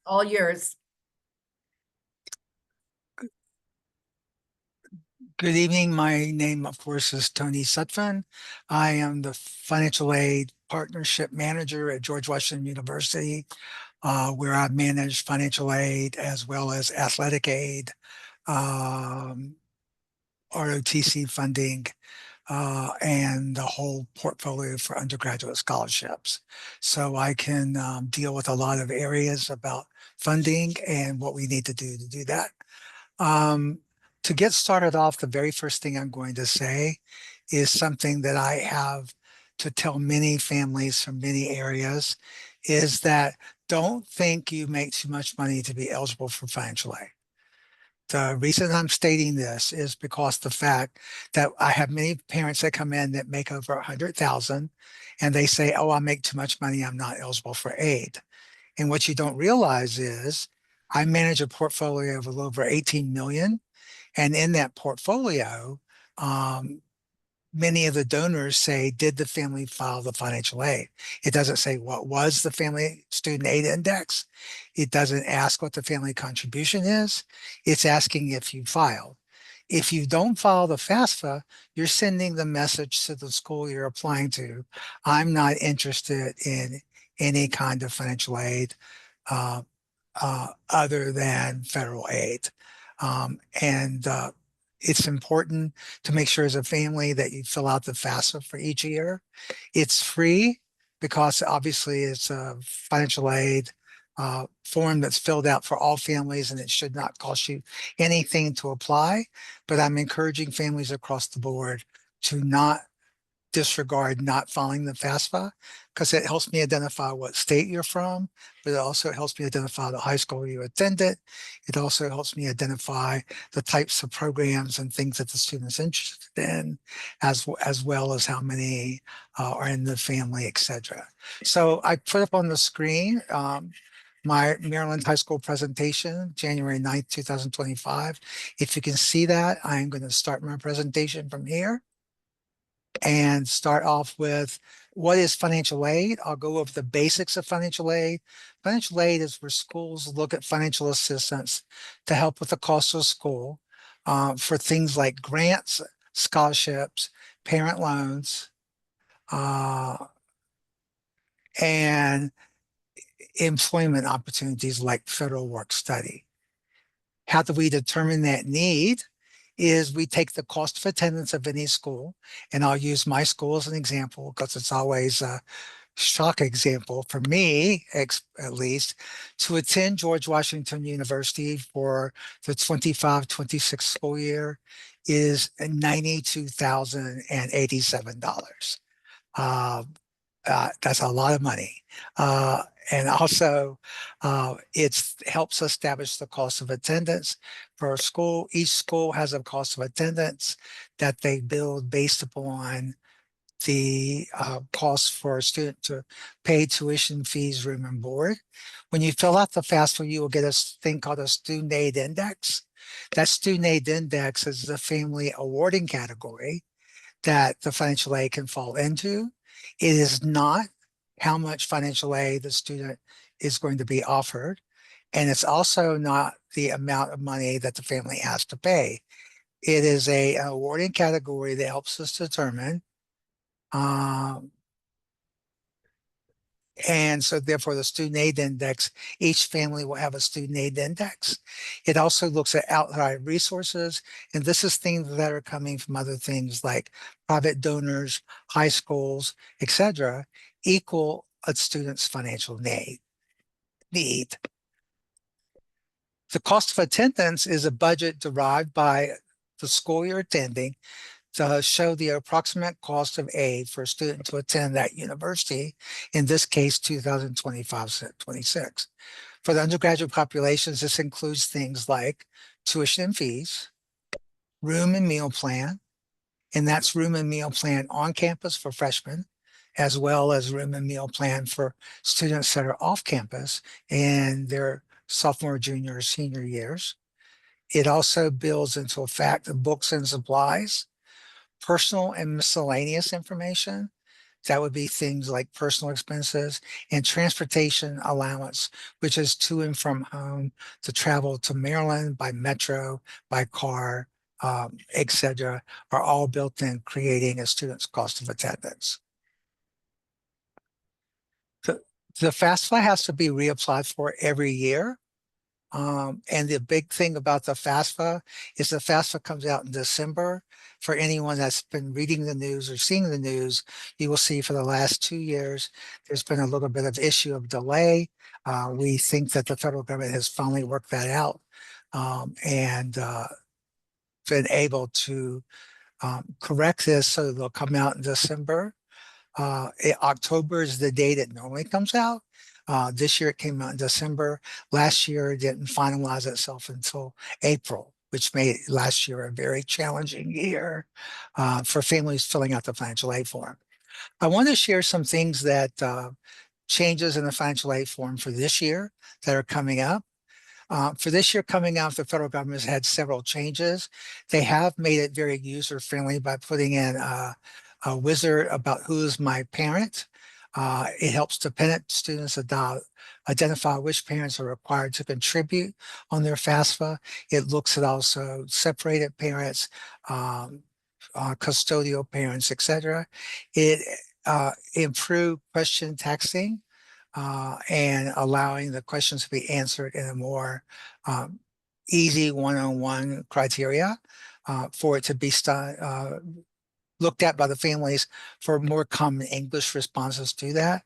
All yours. Good evening. My name, of course, is Tony Sutphin. I am the Financial Aid Partnership Manager at George Washington University, where I manage financial aid as well as athletic aid, um, ROTC funding, and the whole portfolio for undergraduate scholarships. So I can deal with a lot of areas about funding and what we need to do that. Um, to get started off, the very first thing I'm going to say is something that I have to tell many families from many areas is that don't think you make too much money to be eligible for financial aid. The reason I'm stating this is because the fact that I have many parents that come in that make over 100,000 and they say, oh, I make too much money, I'm not eligible for aid. And what you don't realize is I manage a portfolio of a little over 18 million. And in that portfolio, um, many of the donors say, did the family file the financial aid? It doesn't say what was the family student aid index. It doesn't ask what the family contribution is. It's asking if you filed. If you don't file the FAFSA, you're sending the message to the school you're applying to. I'm not interested in any kind of financial aid uh, other than federal aid. And it's important to make sure as a family that you fill out the FAFSA for each year. It's free because obviously it's a financial aid form that's filled out for all families and it should not cost you anything to apply. But I'm encouraging families across the board to not disregard not filing the FAFSA because it helps me identify what state you're from, but it also helps me identify the high school you attended. It also helps me identify the types of programs and things that the student's interested in, as well as how many are in the family, etc. So I put up on the screen my Maryland High School presentation, January 9th, 2025. If you can see that, I'm going to start my presentation from here and start off with what is financial aid. I'll go over the basics of financial aid. Financial aid is where schools look at financial assistance to help with the cost of school for things like grants, scholarships, parent loans, uh, and employment opportunities like federal work study. How do we determine that need? Is we take the cost of attendance of any school, and I'll use my school as an example because it's always a shock example for me, at least, to attend George Washington University for the 25-26 school year is $92,087. Uh, that's a lot of money. And also, it helps establish the cost of attendance for a school. Each school has a cost of attendance that they build based upon the cost for a student to pay tuition fees, room and board. When you fill out the FAFSA, you will get a thing called a student aid index. That student aid index is the family awarding category that the financial aid can fall into. It is not how much financial aid the student is going to be offered. And it's also not the amount of money that the family has to pay. It is an awarding category that helps us determine. And so therefore the student aid index, each family will have a student aid index. It also looks at outside resources. And this is things that are coming from other things like private donors, high schools, etc., equal a student's financial need. The cost of attendance is a budget derived by the school you're attending to show the approximate cost of aid for a student to attend that university, in this case, 2025-26. For the undergraduate populations, this includes things like tuition and fees, room and meal plan, and that's room and meal plan on campus for freshmen, as well as room and meal plan for students that are off campus in their sophomore, junior, or senior years. It also builds into a fact of books and supplies, personal and miscellaneous information. That would be things like personal expenses and transportation allowance, which is to and from home to travel to Maryland by metro, by car, etc., are all built in, creating a student's cost of attendance. The, the FAFSA has to be reapplied for every year. And the big thing about the FAFSA is the FAFSA comes out in December. For anyone that's been reading the news or seeing the news, you will see for the last 2 years, there's been a little bit of issue of delay. We think that the federal government has finally worked that out and been able to correct this so they'll come out in December. October is the date it normally comes out. This year it came out in December. Last year it didn't finalize itself until April, which made last year a very challenging year for families filling out the financial aid form. I want to share some things that changes in the financial aid form for this year that are coming up. For this year coming out, the federal government has had several changes. They have made it very user-friendly by putting in a wizard about who's my parent. It helps dependent students identify which parents are required to contribute on their FAFSA. It looks at also separated parents, custodial parents, etc. It improved question texting and allowing the questions to be answered in a more easy one-on-one criteria for it to be looked at by the families for more common English responses to that.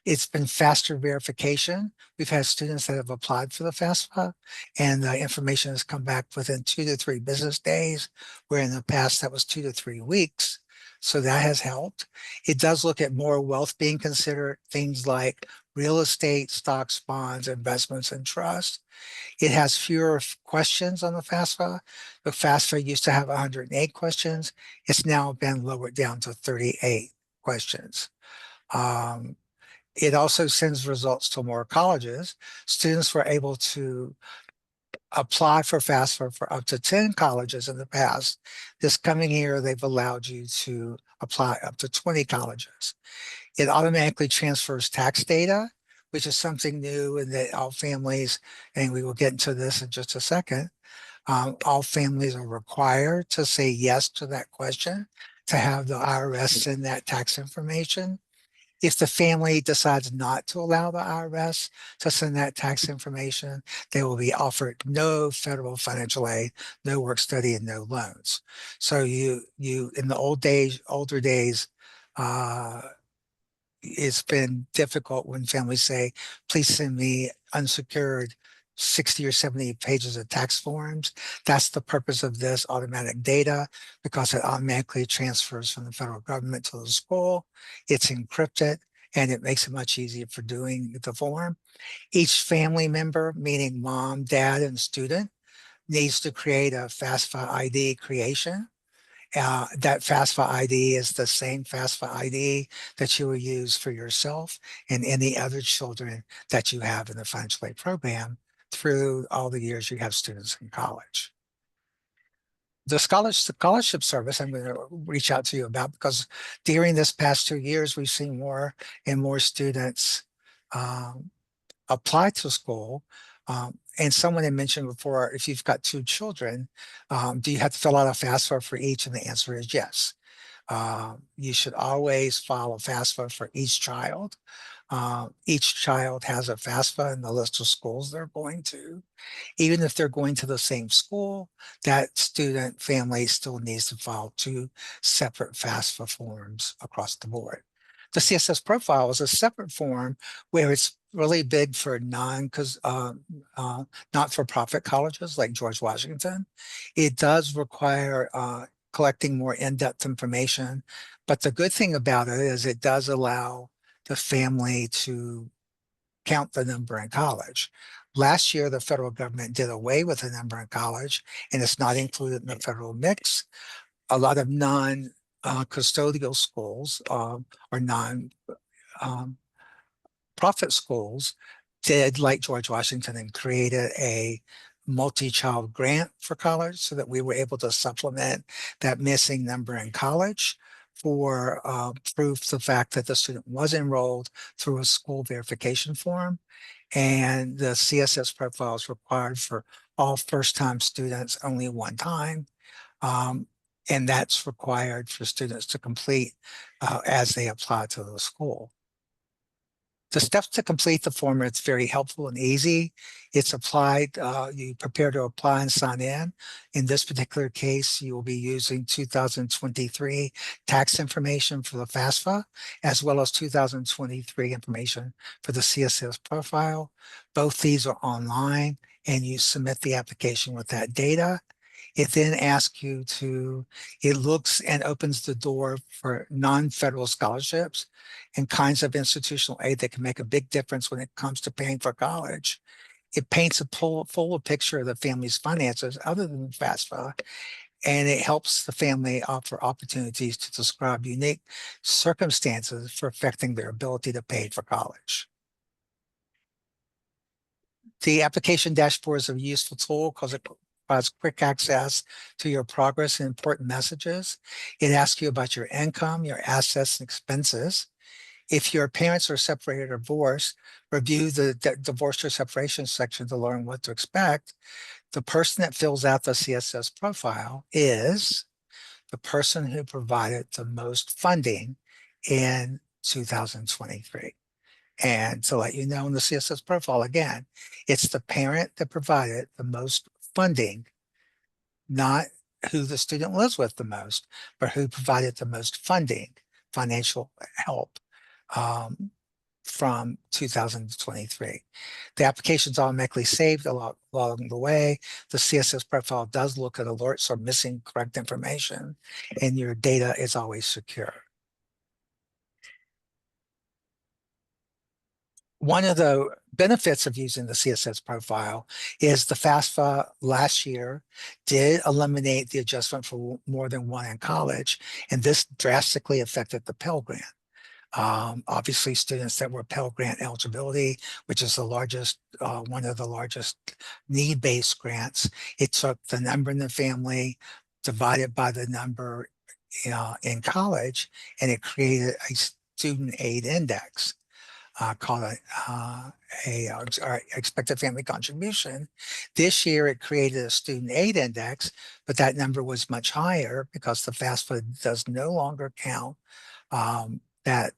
It's been faster verification. We've had students that have applied for the FAFSA and the information has come back within 2 to 3 business days, where in the past that was 2 to 3 weeks. So that has helped. It does look at more wealth being considered, things like real estate, stocks, bonds, investments, and trust. It has fewer questions on the FAFSA. The FAFSA used to have 108 questions. It's now been lowered down to 38 questions. It also sends results to more colleges. Students were able to apply for FAFSA for up to 10 colleges in the past. This coming year, they've allowed you to apply up to 20 colleges. It automatically transfers tax data, which is something new, and that all families, and we will get into this in just a second, all families are required to say yes to that question to have the IRS send that tax information. If the family decides not to allow the IRS to send that tax information, they will be offered no federal financial aid, no work study, and no loans. So you in the older days, it's been difficult when families say, please send me unsecured 60 or 70 pages of tax forms. That's the purpose of this automatic data, because it automatically transfers from the federal government to the school. It's encrypted and it makes it much easier for doing the form. Each family member, meaning mom, dad, and student, needs to create a FAFSA ID creation. That FAFSA ID is the same FAFSA ID that you will use for yourself and any other children that you have in the financial aid program through all the years you have students in college. The scholarship service I'm going to reach out to you about, because during this past 2 years, we've seen more and more students apply to school. And someone had mentioned before, if you've got 2 children, do you have to fill out a FAFSA for each? And the answer is yes. You should always file a FAFSA for each child. Each child has a FAFSA in the list of schools they're going to. Even if they're going to the same school, that student family still needs to file 2 separate FAFSA forms across the board. The CSS profile is a separate form where it's really big for not-for-profit colleges like George Washington. It does require collecting more in-depth information, but the good thing about it is it does allow the family to count the number in college. Last year, the federal government did away with the number in college, and it's not included in the federal mix. A lot of non-custodial schools or non-profit schools did like George Washington and created a multi-child grant for college so that we were able to supplement that missing number in college. for proof of the fact that the student was enrolled through a school verification form. And the CSS profile is required for all first-time students only one time. Um, and that's required for students to complete as they apply to the school. The steps to complete the form, it's very helpful and easy. It's applied, you prepare to apply and sign in. In this particular case, you will be using 2023 tax information for the FAFSA, as well as 2023 information for the CSS profile. Both these are online, and you submit the application with that data. It then asks you to, it looks and opens the door for non-federal scholarships and kinds of institutional aid that can make a big difference when it comes to paying for college. It paints a fuller picture of the family's finances other than FAFSA, and it helps the family offer opportunities to describe unique circumstances for affecting their ability to pay for college. The application dashboard is a useful tool because it provides quick access to your progress and important messages. It asks you about your income, your assets, and expenses. If your parents are separated or divorced, review the divorce or separation section to learn what to expect. The person that fills out the CSS profile is the person who provided the most funding in 2023. And to let you know, in the CSS profile, again, it's the parent that provided the most funding, not who the student lives with the most, but who provided the most funding, financial help um, from 2023. The application is automatically saved along the way. The CSS profile does look at alerts or missing correct information, and your data is always secure. One of the benefits of using the CSS profile is the FAFSA last year did eliminate the adjustment for more than one in college, and this drastically affected the Pell Grant. Obviously, students that were Pell Grant eligibility, which is the largest, one of the largest need-based grants, it took the number in the family divided by the number in college, and it created a student aid index called a expected family contribution. This year, it created a student aid index, but that number was much higher because the FAFSA does no longer count that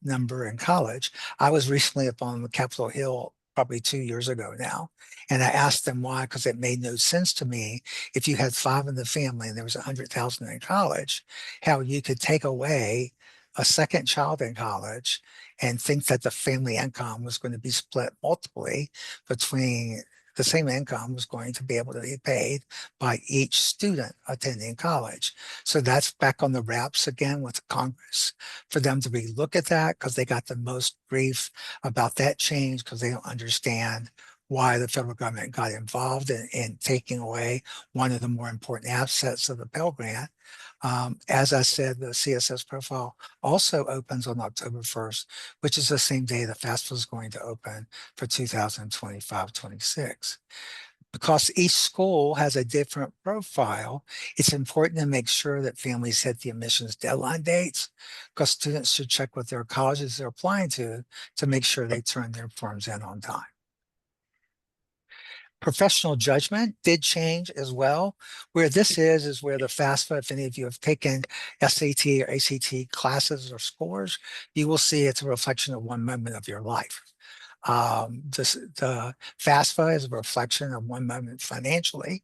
number in college. I was recently up on the Capitol Hill probably 2 years ago now, and I asked them why, because it made no sense to me if you had five in the family and there was 100,000 in college, how you could take away a second child in college and think that the family income was going to be split multiply between the same income was going to be able to be paid by each student attending college. So that's back on the wraps again with Congress for them to relook at that, because they got the most grief about that change because they don't understand why the federal government got involved in taking away one of the more important assets of the Pell Grant. As I said, the CSS profile also opens on October 1st, which is the same day the FAFSA is going to open for 2025-26. Because each school has a different profile, it's important to make sure that families hit the admissions deadline dates, because students should check with their colleges they're applying to make sure they turn their forms in on time. Professional judgment did change as well. Where this is where the FAFSA, if any of you have taken SAT or ACT classes or scores, you will see it's a reflection of one moment of your life. The FAFSA is a reflection of one moment financially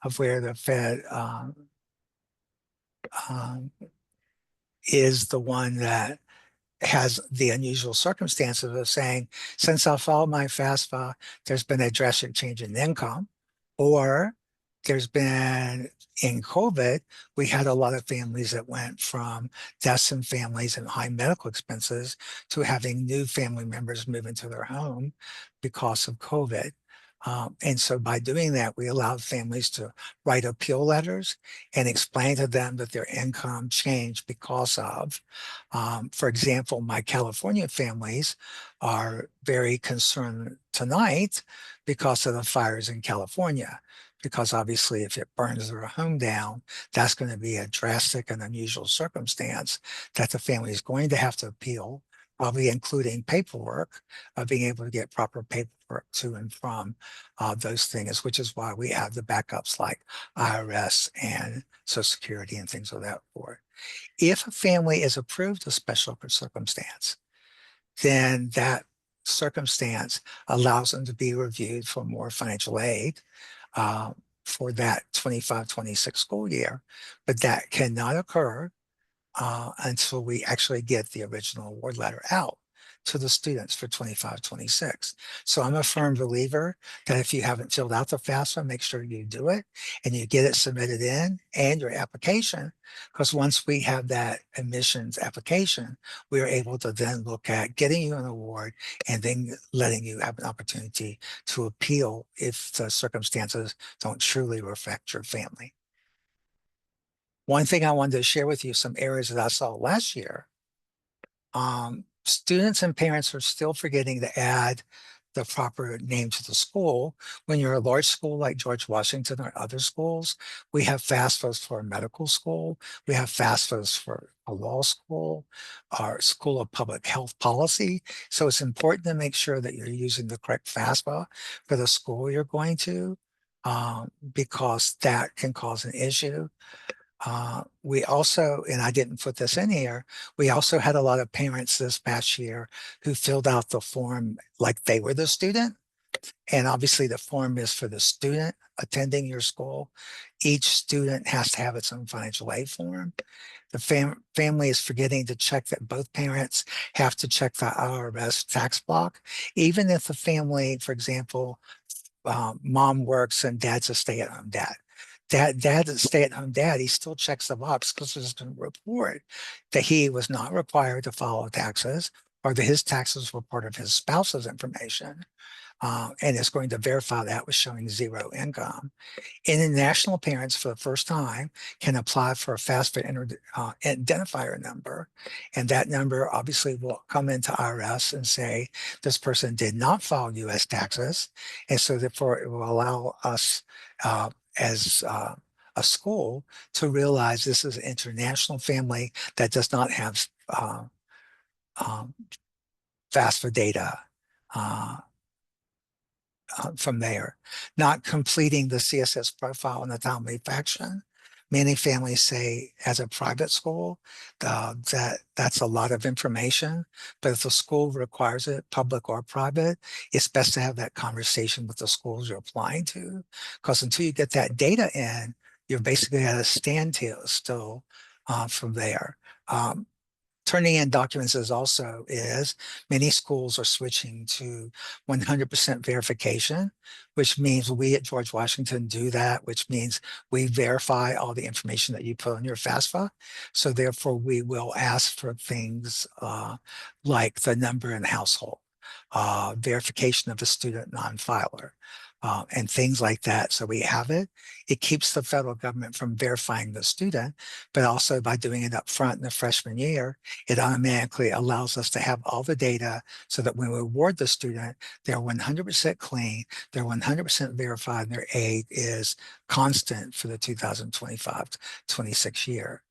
of where the Fed um, is the one that has the unusual circumstances of saying, since I filed my FAFSA, there's been a drastic change in income, or there's been in COVID, we had a lot of families that went from deaths in families and high medical expenses to having new family members move into their home because of COVID. And so by doing that, we allowed families to write appeal letters and explain to them that their income changed because of, for example, my California families are very concerned tonight because of the fires in California. because obviously if it burns their home down, that's going to be a drastic and unusual circumstance that the family is going to have to appeal, probably including paperwork, being able to get proper paperwork to and from those things, which is why we have the backups like IRS and Social Security and things of that sort. If a family is approved of special circumstance, then that circumstance allows them to be reviewed for more financial aid uh, for that 25-26 school year. But that cannot occur until we actually get the original award letter out to the students for 25-26. So I'm a firm believer that if you haven't filled out the FAFSA, make sure you do it and you get it submitted in and your application. Because once we have that admissions application, we are able to then look at getting you an award and then letting you have an opportunity to appeal if the circumstances don't truly reflect your family. One thing I wanted to share with you, some areas that I saw last year. Students and parents are still forgetting to add the proper name to the school. When you're a large school like George Washington or other schools, we have FAFSAs for a medical school. We have FAFSAs for a law school, our School of Public Health Policy. So it's important to make sure that you're using the correct FAFSA for the school you're going to, because that can cause an issue. We also, and I didn't put this in here, we also had a lot of parents this past year who filled out the form like they were the student. And obviously the form is for the student attending your school. Each student has to have its own financial aid form. The family is forgetting to check that both parents have to check the IRS tax block. Even if the family, for example, mom works and dad's a stay-at-home dad. Dad's a stay-at-home dad. He still checks the box because there's been a report that he was not required to follow taxes or that his taxes were part of his spouse's information. And is going to verify that with showing zero income. International parents for the first time can apply for a FAFSA identifier number. And that number obviously will come into IRS and say, this person did not file US taxes. And so therefore it will allow us as a school to realize this is an international family that does not have um, FAFSA data. From there, not completing the CSS profile in a timely fashion. Many families say as a private school, that's a lot of information, but if the school requires it, public or private, it's best to have that conversation with the schools you're applying to, because until you get that data in, you're basically at a standstill still from there. Turning in documents is many schools are switching to 100% verification, which means we at George Washington do that, which means we verify all the information that you put on your FAFSA. So therefore we will ask for things like the number in the household, verification of the student non-filer, and things like that. So we have it. It keeps the federal government from verifying the student, but also by doing it up front in the freshman year, it automatically allows us to have all the data so that when we award the student, they're 100% clean, they're 100% verified, and their aid is constant for the 2025-26 year.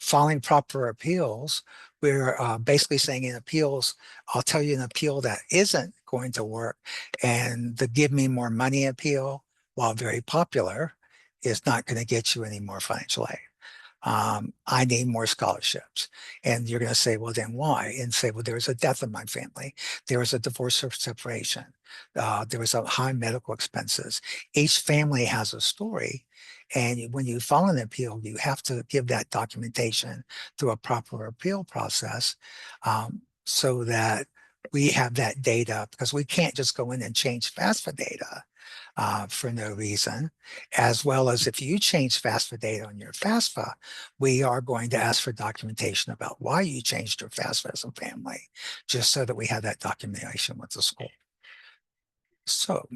Following proper appeals, we're basically saying in appeals, I'll tell you an appeal that isn't going to work, and the give me more money appeal, while very popular, is not going to get you any more financial aid. I need more scholarships. And you're going to say, well, then why? And say, well, there was a death in my family. There was a divorce or separation. There was a high medical expenses. Each family has a story. And when you file an appeal, you have to give that documentation through a proper appeal process so that we have that data, because we can't just go in and change FAFSA data for no reason, as well as if you change FAFSA data on your FAFSA, we are going to ask for documentation about why you changed your FAFSA as a family, just so that we have that documentation with the school. So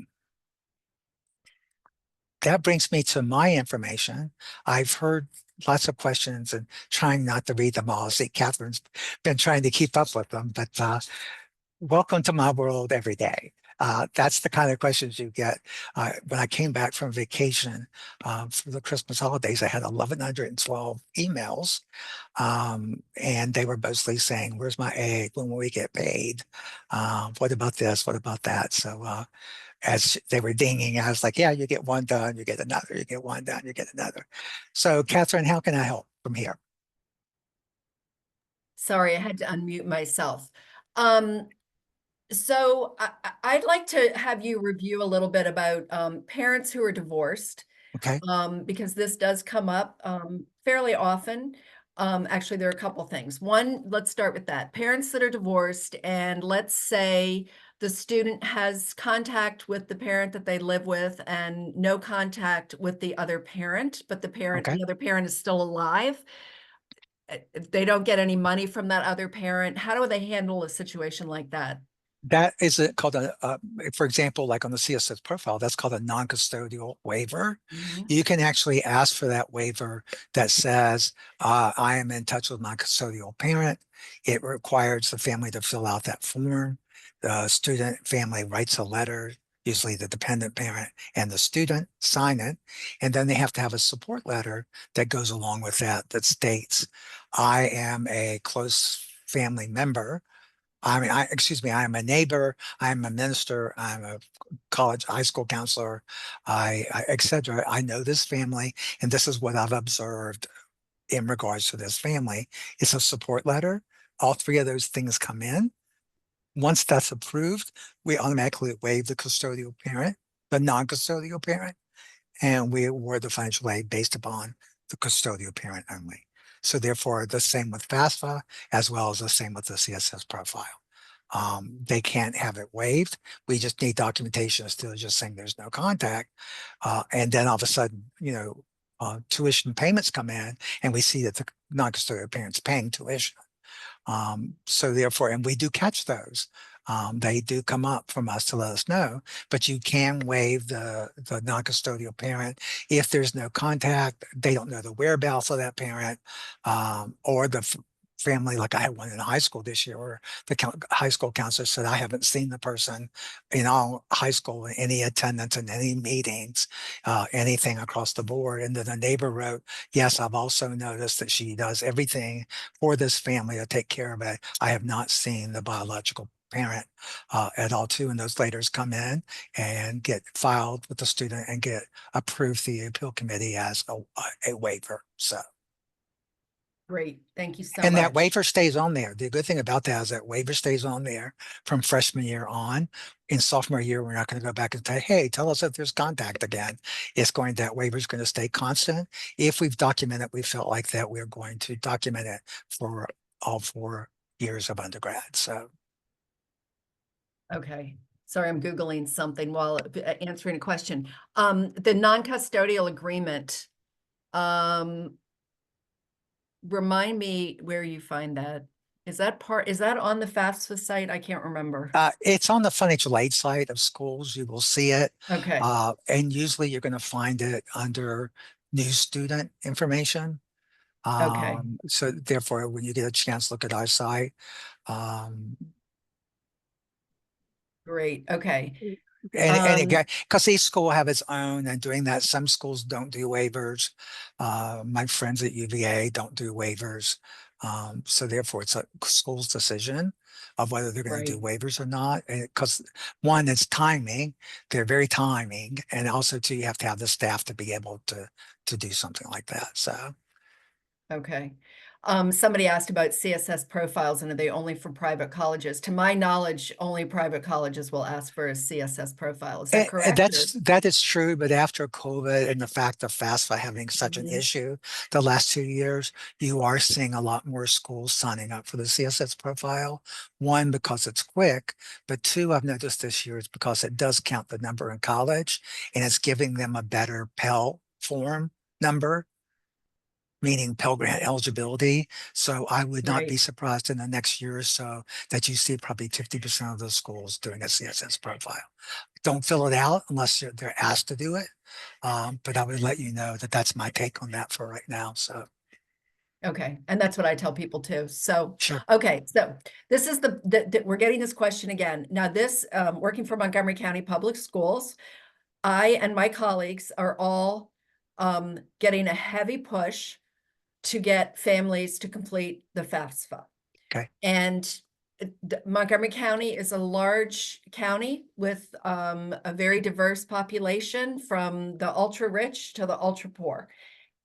that brings me to my information. I've heard lots of questions and trying not to read them all. I see Catherine's been trying to keep up with them, but welcome to my world every day. That's the kind of questions you get. When I came back from vacation for the Christmas holidays, I had 1,112 emails, and they were mostly saying, "Where's my aid? When will we get paid? What about this? What about that?" So as they were dinging, I was like, "Yeah, you get one done, you get another, you get one done, you get another." So, Catherine, how can I help from here? Sorry, I had to unmute myself. Um, I'd like to have you review a little bit about parents who are divorced, Okay, because this does come up fairly often. Actually, there are a couple things. One, let's start with that. Parents that are divorced, and let's say the student has contact with the parent that they live with and no contact with the other parent, but okay. the other parent is still alive. If they don't get any money from that other parent, how do they handle a situation like that? That is called for example, like on the CSS profile, that's called a non-custodial waiver. Mhm. You can actually ask for that waiver that says, I am in touch with my custodial parent. It requires the family to fill out that form. The student family writes a letter, usually the dependent parent and the student sign it. And then they have to have a support letter that goes along with that that states, I am a close family member. Excuse me, I'm a neighbor, I'm a minister, I'm a college, high school counselor, et cetera. I know this family, and this is what I've observed in regards to this family. It's a support letter. All three of those things come in. Once that's approved, we automatically waive the custodial parent, the non-custodial parent, and we award the financial aid based upon the custodial parent only. So therefore, the same with FAFSA as well as the same with the CSS profile. They can't have it waived. We just need documentation instead of just saying there's no contact. And then all of a sudden, tuition payments come in and we see that the non-custodial parent's paying tuition. So therefore, and we do catch those. They do come up from us to let us know, but you can waive the non-custodial parent if there's no contact, they don't know the whereabouts of that parent, or the family. Like I had one in high school this year where the high school counselor said, I haven't seen the person in all high school, in any attendance in any meetings, anything across the board. And then the neighbor wrote, yes, I've also noticed that she does everything for this family to take care of it. I have not seen the biological parent at all too. And those letters come in and get filed with the student and get approved through the appeal committee as a waiver. So, Great. Thank you so and that much. waiver stays on there. The good thing about that is that waiver stays on there from freshman year on. In sophomore year, we're not going to go back and say, hey, tell us if there's contact again. That waiver is going to stay constant. If we've documented, we felt like that, we're going to document it for all 4 years of undergrad. So Okay. Sorry, I'm Googling something while answering a question. The non-custodial agreement, um, remind me where you find that. Is that on the FAFSA site? I can't remember. it's on the financial aid site of schools. You will see it. Okay. And usually you're going to find it under new student information. Okay. So therefore, when you get a chance, look at our site. Um, Great. Okay. and Um, again, because each school will have its own and doing that. Some schools don't do waivers. My friends at UVA don't do waivers. So therefore, it's a school's decision of whether they're going to do right. waivers or not. Because one, it's timing; they're very timing, and also two, you have to have the staff to be able to do something like that. So. Okay. Somebody asked about CSS profiles and are they only for private colleges? To my knowledge, only private colleges will ask for a CSS profile. Is that And correct? Or that is true, but after COVID and the fact of FAFSA having such an Mhm. issue the last 2 years, you are seeing a lot more schools signing up for the CSS profile. One, because it's quick, but two, I've noticed this year is because it does count the number in college and it's giving them a better Pell form number, meaning Pell Grant eligibility. So I would not be Right. surprised in the next year or so that you see probably 50% of those schools doing a CSS profile. Don't fill it out unless they're asked to do it. But I would let you know that that's my take on that for right now. So, Okay, and that's what I tell people too. So, Sure. okay, so this is we're getting this question again. Now this, working for Montgomery County Public Schools, I and my colleagues are all getting a heavy push to get families to complete the FAFSA. Okay. And Montgomery County is a large county with a very diverse population from the ultra rich to the ultra poor.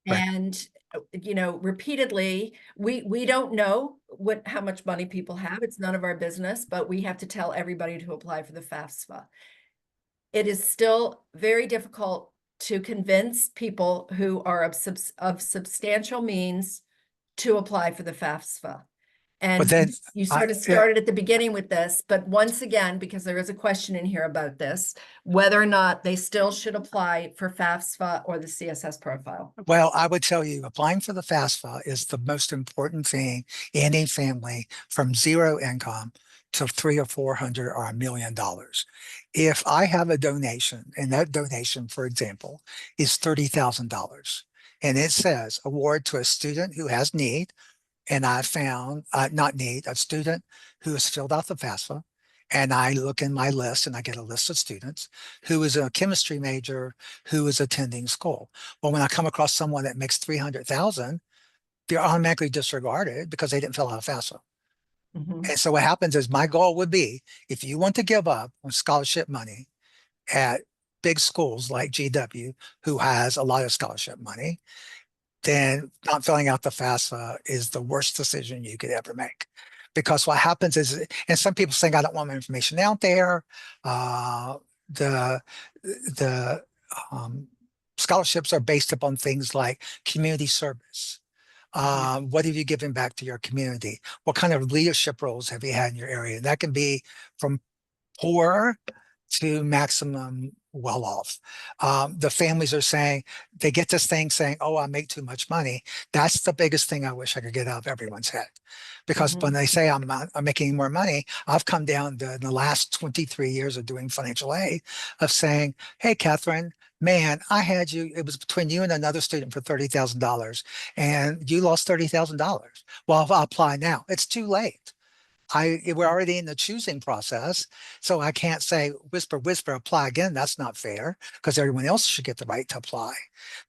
Right. And you know, repeatedly, we don't know how much money people have. It's none of our business, but we have to tell everybody to apply for the FAFSA. It is still very difficult to convince people who are of substantial means to apply for the FAFSA. But And then you I, sort of started at the beginning with this, but once again, because there is a question in here about this, whether or not they still should apply for FAFSA or the CSS profile. well, I would tell you applying for the FAFSA is the most important thing any family from zero income to three or 400 or $1 million. If I have a donation, and that donation, for example, is $30,000, and it says award to a student who has need, and I found, not need, a student who has filled out the FAFSA, and I look in my list and I get a list of students who is a chemistry major who is attending school. Well, when I come across someone that makes 300,000, they're automatically disregarded because they didn't fill out a FAFSA. Mhm. And so what happens is my goal would be, if you want to give up on scholarship money at big schools like GW, who has a lot of scholarship money, then not filling out the FAFSA is the worst decision you could ever make. Because what happens is, and some people saying, I don't want my information out there. Uh, the the um, scholarships are based upon things like community service. Yeah. What have you given back to your community? What kind of leadership roles have you had in your area? That can be from poor to maximum well off. The families are saying, they get this thing saying, oh, I make too much money. That's the biggest thing I wish I could get out of everyone's head. Because when Mhm. they say I'm making more money, I've come down to in the last 23 years of doing financial aid of saying, hey, Catherine, man, I had you, it was between you and another student for $30,000 and you lost $30,000. Well, if I apply now, it's too late. We're already in the choosing process. So I can't say whisper, whisper, apply again. That's not fair because everyone else should get the right to apply.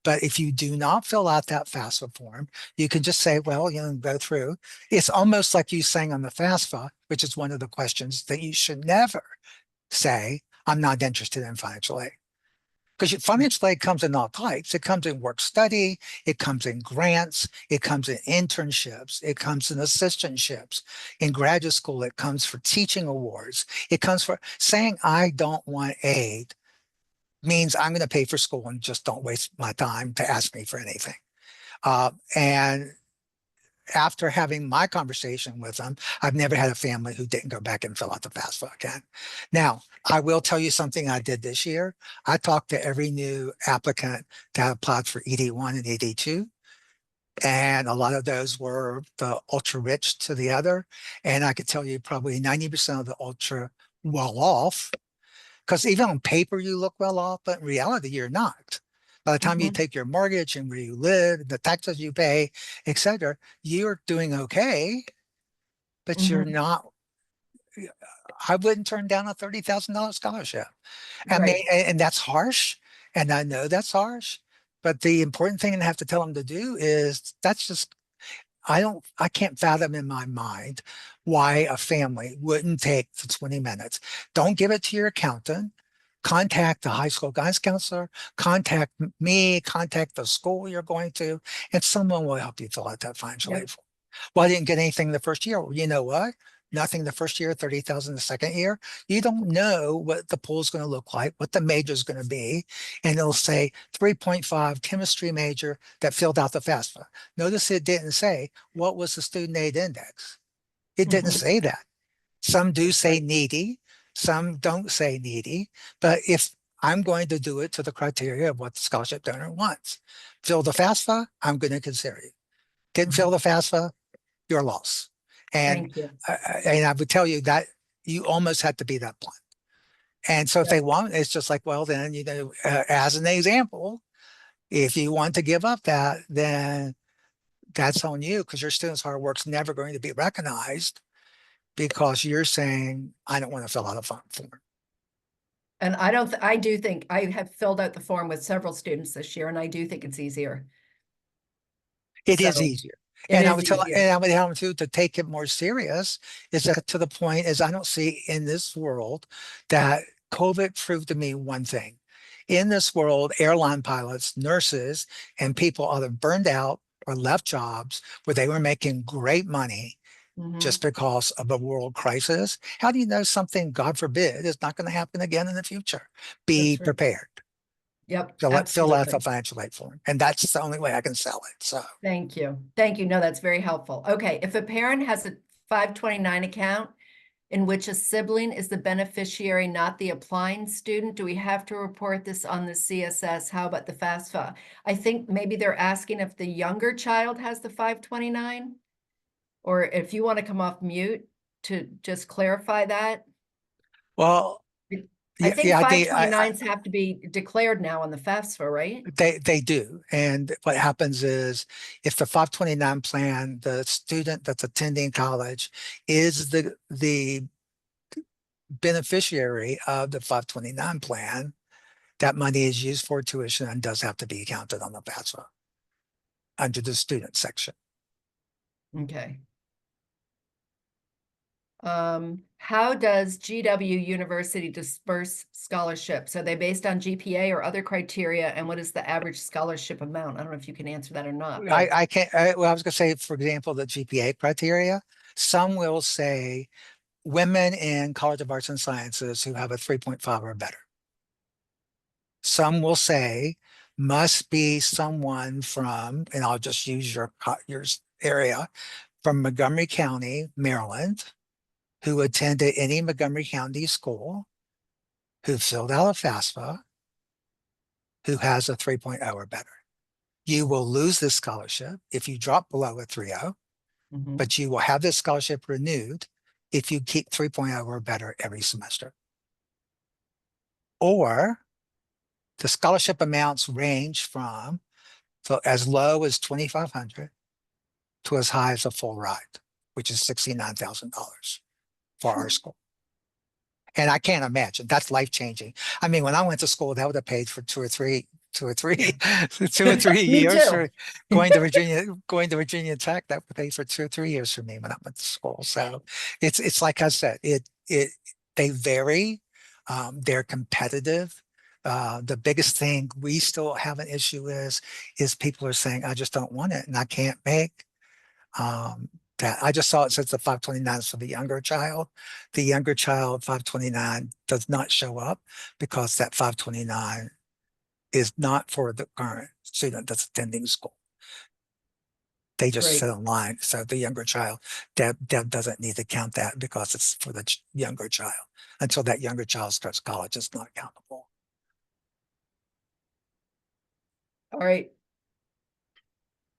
But if you do not fill out that FAFSA form, you can just say, well, go through. It's almost like you saying on the FAFSA, which is one of the questions that you should never say, I'm not interested in financial aid. Because financial aid comes in all types. It comes in work study, it comes in grants, it comes in internships, it comes in assistantships. In graduate school, it comes for teaching awards. It comes for saying I don't want aid means I'm going to pay for school and just don't waste my time to ask me for anything. And after having my conversation with them, I've never had a family who didn't go back and fill out the FAFSA again. Now, I will tell you something I did this year. I talked to every new applicant that applied for ED1 and ED2, and a lot of those were the ultra rich to the other. And I could tell you probably 90% of the ultra well off, because even on paper you look well off, but in reality you're not. By the time you Mhm. take your mortgage and where you live, the taxes you pay, etc., you're doing okay, but you're Mhm. not. I wouldn't turn down a $30,000 scholarship. I mean, Right. and that's harsh, and I know that's harsh. But the important thing I have to tell them to do is that's just I can't fathom in my mind why a family wouldn't take the 20 minutes. Don't give it to your accountant. Contact the high school guidance counselor, contact me, contact the school you're going to, and someone will help you fill out that financial aid Yep. form. Well, I didn't get anything the first year. Well, you know what? Nothing the first year, 30,000 the second year. You don't know what the pool is going to look like, what the major is going to be. And it'll say 3.5 chemistry major that filled out the FAFSA. Notice it didn't say what was the student aid index. It didn't Mhm. say that. Some do That's say right. needy, some don't say needy. But if I'm going to do it to the criteria of what the scholarship donor wants, fill the FAFSA, I'm going to consider you. Didn't fill Mhm. the FAFSA, your loss. And Thank you. and I would tell you that you almost had to be that blunt. And so if Yep. they want, it's just like, well, then, as an example, if you want to give up that, then that's on you because your students' hard work's never going to be recognized because you're saying, I don't want to fill out a form. And I do think I have filled out the form with several students this year, and I do think it's easier. It is So easier. it is And easier. I would tell them to take it more serious is that to the point is I don't see in this world that COVID proved to me one thing. In this world, airline pilots, nurses, and people either burned out or left jobs where they were making great money Mhm. just because of a world crisis. How do you know something, God forbid, is not going to happen again in the future? Be That's right. prepared. Yep, Fill out the absolutely. financial aid form. And that's the only way I can sell it. So Thank you. Thank you. No, that's very helpful. Okay, if a parent has a 529 account in which a sibling is the beneficiary, not the applying student, do we have to report this on the CSS? How about the FAFSA? I think maybe they're asking if the younger child has the 529, or if you want to come off mute to just clarify that. well, I yeah, think yeah, 529s have to be declared now on the FAFSA, right? they do. And what happens is if the 529 plan, the student that's attending college is the beneficiary of the 529 plan, that money is used for tuition and does have to be counted on the FAFSA under the student section. Okay. How does GW University disperse scholarships? Are they based on GPA or other criteria? And what is the average scholarship amount? I don't know if you can answer that or not, but I can't, well, I was going to say, for example, the GPA criteria, some will say women in College of Arts and Sciences who have a 3.5 or better. Some will say must be someone from, and I'll just use your area, from Montgomery County, Maryland, who attended any Montgomery County school, who filled out a FAFSA, who has a 3.0 or better. You will lose this scholarship if you drop below a 3.0, mhm, but you will have this scholarship renewed if you keep 3.0 or better every semester. Or the scholarship amounts range from so as low as 2,500 to as high as a full ride, which is $69,000 for our school. And I can't imagine that's life changing. I mean, when I went to school, that would have paid for two or three, yeah. 2 or 3 Me years too. for going to Virginia Tech. That would pay for 2 or 3 years for me when I went to school. So it's like I said, they vary. They're competitive. The biggest thing we still have an issue is people are saying, I just don't want it and I can't make um, that I just saw it says the 529 is for the younger child. The younger child 529 does not show up because that 529 is not for the current student that's attending school. They just Great. sit online. So the younger child, Deb doesn't need to count that because it's for the younger child. Until that younger child starts college, it's not countable. All right.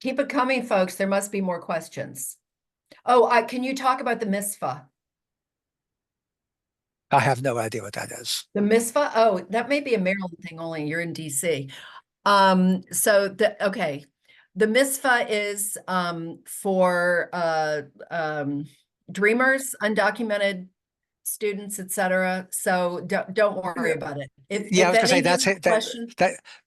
Keep it coming, folks. There must be more questions. Oh, can you talk about the MISFA? I have no idea what that is. The MISFA? Oh, that may be a Maryland thing only. You're in DC. Okay. The MISFA is for dreamers, undocumented students, etc. So don't worry about it. Yeah, I If was gonna any say of you have questions,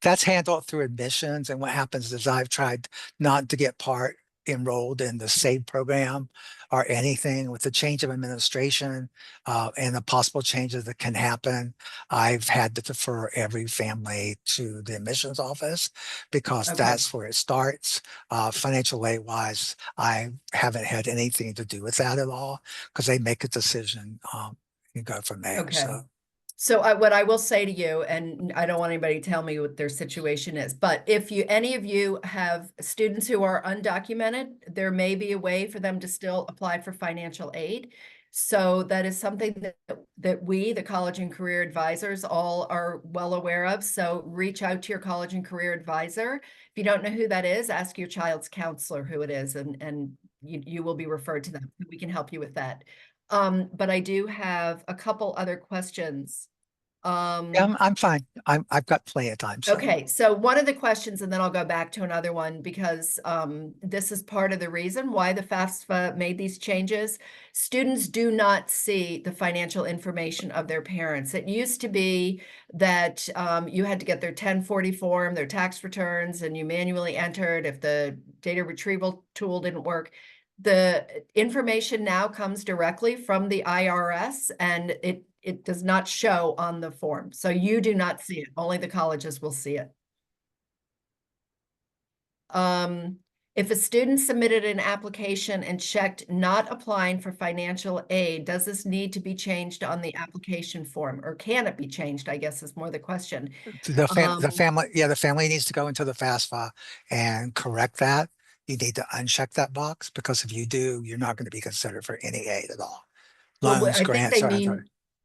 that's handled through admissions. And what happens is I've tried not to get part enrolled in the SAVE program or anything with the change of administration and the possible changes that can happen. I've had to defer every family to the admissions office because okay, that's where it starts. Financial aid wise, I haven't had anything to do with that at all because they make a decision and go from there. okay. So. So what I will say to you, and I don't want anybody to tell me what their situation is, but if any of you have students who are undocumented, there may be a way for them to still apply for financial aid. So that is something that we, the college and career advisors, all are well aware of. So reach out to your college and career advisor. If you don't know who that is, ask your child's counselor who it is, and you will be referred to them. We can help you with that. But I do have a couple other questions. Yeah, Um, I'm fine. I've got plenty of time, so. Okay, so one of the questions, and then I'll go back to another one because this is part of the reason why the FAFSA made these changes. Students do not see the financial information of their parents. It used to be that you had to get their 1040 form, their tax returns, and you manually entered if the data retrieval tool didn't work. The information now comes directly from the IRS, and it does not show on the form. So you do not see it. Only the colleges will see it. Um, if a student submitted an application and checked not applying for financial aid, does this need to be changed on the application form, or can it be changed? I guess is more the question. The Um, family, yeah, the family needs to go into the FAFSA and correct that. You need to uncheck that box because if you do, you're not going to be considered for any aid at all. well, Loans, grants, or other.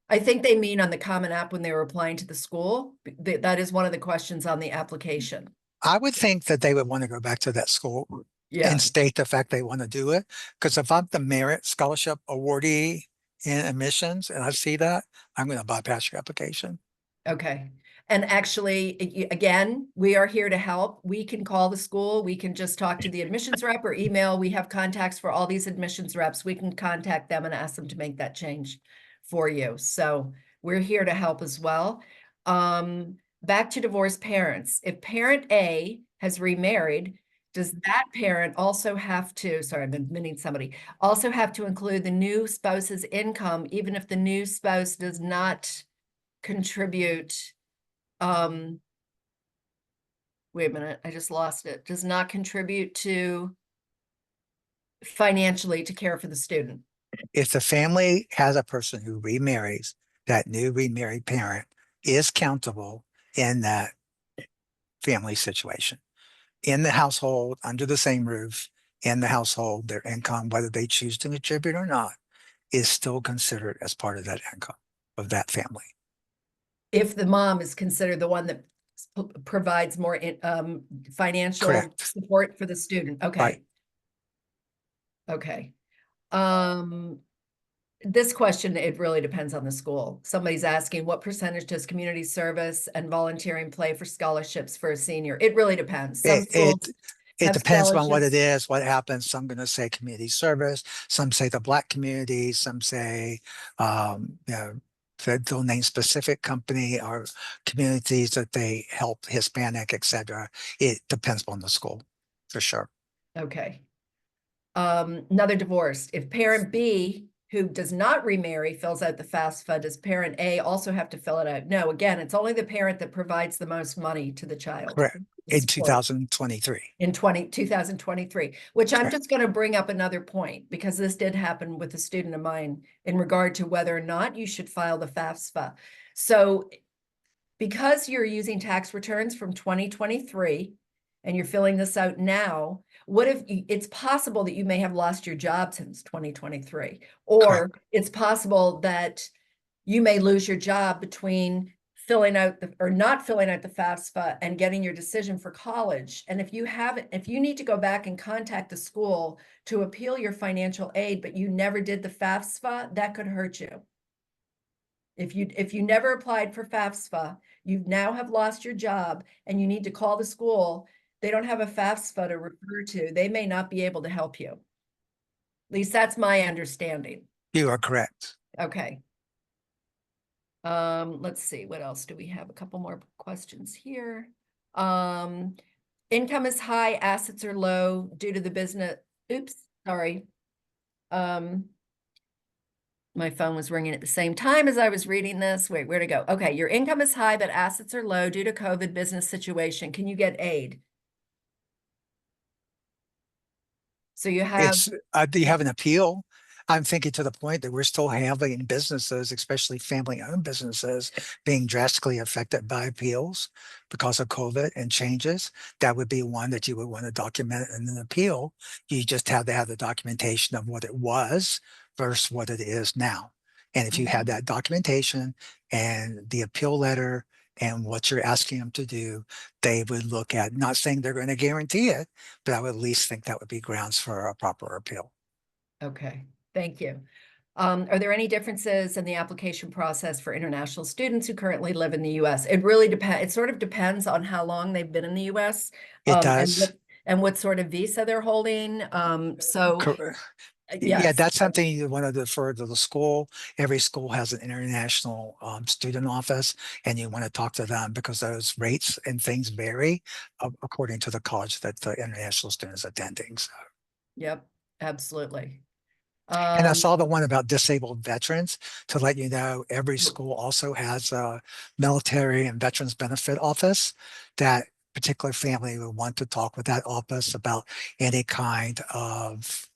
I think they mean on the Common App when they were applying to the school. That is one of the questions on the application. I would think that they would want to go back to that school and Yeah. state the fact they want to do it. Because if I'm the merit scholarship awardee in admissions and I see that, I'm going to bypass your application. Okay. And actually, again, we are here to help. We can call the school. We can just talk to the admissions rep or email. We have contacts for all these admissions reps. We can contact them and ask them to make that change for you. So we're here to help as well. Back to divorced parents. If parent A has remarried, does that parent also have to, sorry, I've been admitting somebody, also have to include the new spouse's income, even if the new spouse does not contribute, um, wait a minute, I just lost it, does not contribute to financially to care for the student. If the family has a person who remarries, that new remarried parent is countable in that family situation. In the household, under the same roof, in the household, their income, whether they choose to contribute or not, is still considered as part of that income of that family. If the mom is considered the one that provides more financial Correct. support for the student. Right. Okay. Okay. Um, this question, it really depends on the school. Somebody's asking, what percentage does community service and volunteering play for scholarships for a senior? It really depends. Some It, schools it, it have depends on what it scholarships. is, what happens. Some going to say community service, some say the Black community, some say, that they'll name specific company or communities that they help Hispanic, etc. It depends on the school for sure. Okay. Another divorce. If parent B, who does not remarry, fills out the FAFSA, does parent A also have to fill it out? No, again, it's only the parent that provides the most money to the child. Correct. The In support 2023. in 2023, which I'm Correct. just going to bring up another point because this did happen with a student of mine in regard to whether or not you should file the FAFSA. So because you're using tax returns from 2023 and you're filling this out now, what if it's possible that you may have lost your job since 2023, or Correct. it's possible that you may lose your job between filling out or not filling out the FAFSA and getting your decision for college. And if you need to go back and contact the school to appeal your financial aid, but you never did the FAFSA, that could hurt you. If you never applied for FAFSA, you now have lost your job and you need to call the school, they don't have a FAFSA to refer to. They may not be able to help you. At least that's my understanding. You are correct. Okay. Let's see, what else do we have? A couple more questions here. Income is high, assets are low due to the business. Oops, sorry. My phone was ringing at the same time as I was reading this. Wait, where to go? Okay, your income is high, but assets are low due to COVID business situation. Can you get aid? So you have, Do you have an appeal? I'm thinking to the point that we're still having businesses, especially family-owned businesses, being drastically affected by appeals because of COVID and changes. That would be one that you would want to document in an appeal. You just have to have the documentation of what it was versus what it is now. And if you have that documentation and the appeal letter and what you're asking them to do, they would look at, not saying they're going to guarantee it, but I would at least think that would be grounds for a proper appeal. okay, thank you. Are there any differences in the application process for international students who currently live in the US? It really depends. It sort of depends on how long they've been in the US, It and does. what sort of visa they're holding. Cor- Yeah, Yes, that's something you want to defer to the school. Every school has an international student office, and you want to talk to them because those rates and things vary according to the college that the international student is attending. So, yep, absolutely. and I Um, saw the one about disabled veterans to let you know every school also has a military and veterans benefit office that particular family would want to talk with that office about any kind of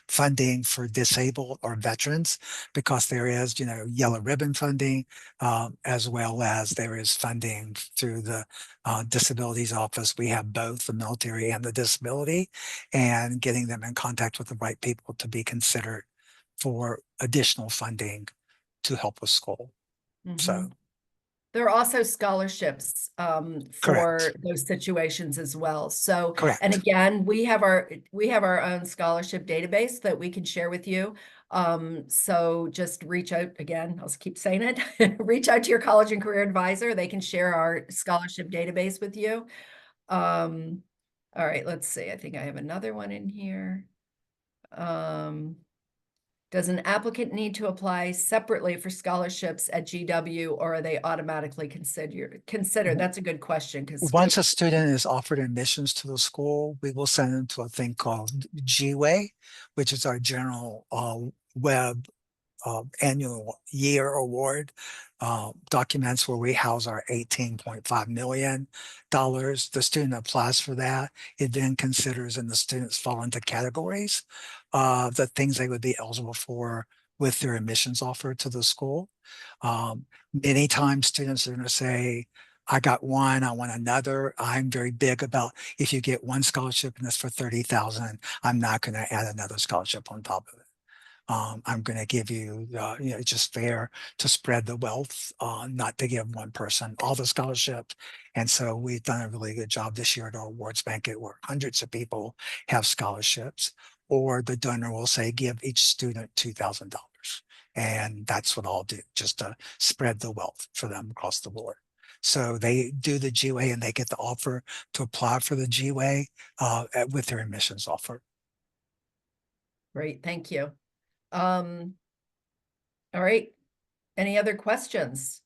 funding for disabled or veterans because there is, yellow ribbon funding as well as there is funding through the disabilities office. We have both the military and the disability and getting them in contact with the right people to be considered for additional funding to help with school. So, mhm. There are also scholarships for correct, those situations as well. So, and correct. again, we have our own scholarship database that we can share with you. So just reach out again. I'll just keep saying it. Reach out to your college and career advisor. They can share our scholarship database with you. Um, all right, let's see. I think I have another one in here. Um, does an applicant need to apply separately for scholarships at GW or are they automatically considered? W- That's a good question because Once a student is offered admissions to the school, we will send them to a thing called GWay, which is our general web annual year award documents where we house our $18.5 million. The student applies for that. It then considers, and the students fall into categories the things they would be eligible for with their admissions offer to the school. Many times students are going to say, I got one, I want another. I'm very big about if you get one scholarship and it's for 30,000, I'm not going to add another scholarship on top of it. I'm going to give you, it's just fair to spread the wealth, not to give one person all the scholarships. And so we've done a really good job this year at our awards banquet where hundreds of people have scholarships, or the donor will say, give each student $2,000. And that's what I'll do, just to spread the wealth for them across the board. So they do the GWay and they get the offer to apply for the GWay with their admissions offer. great. Thank you. Um, all right. Any other questions?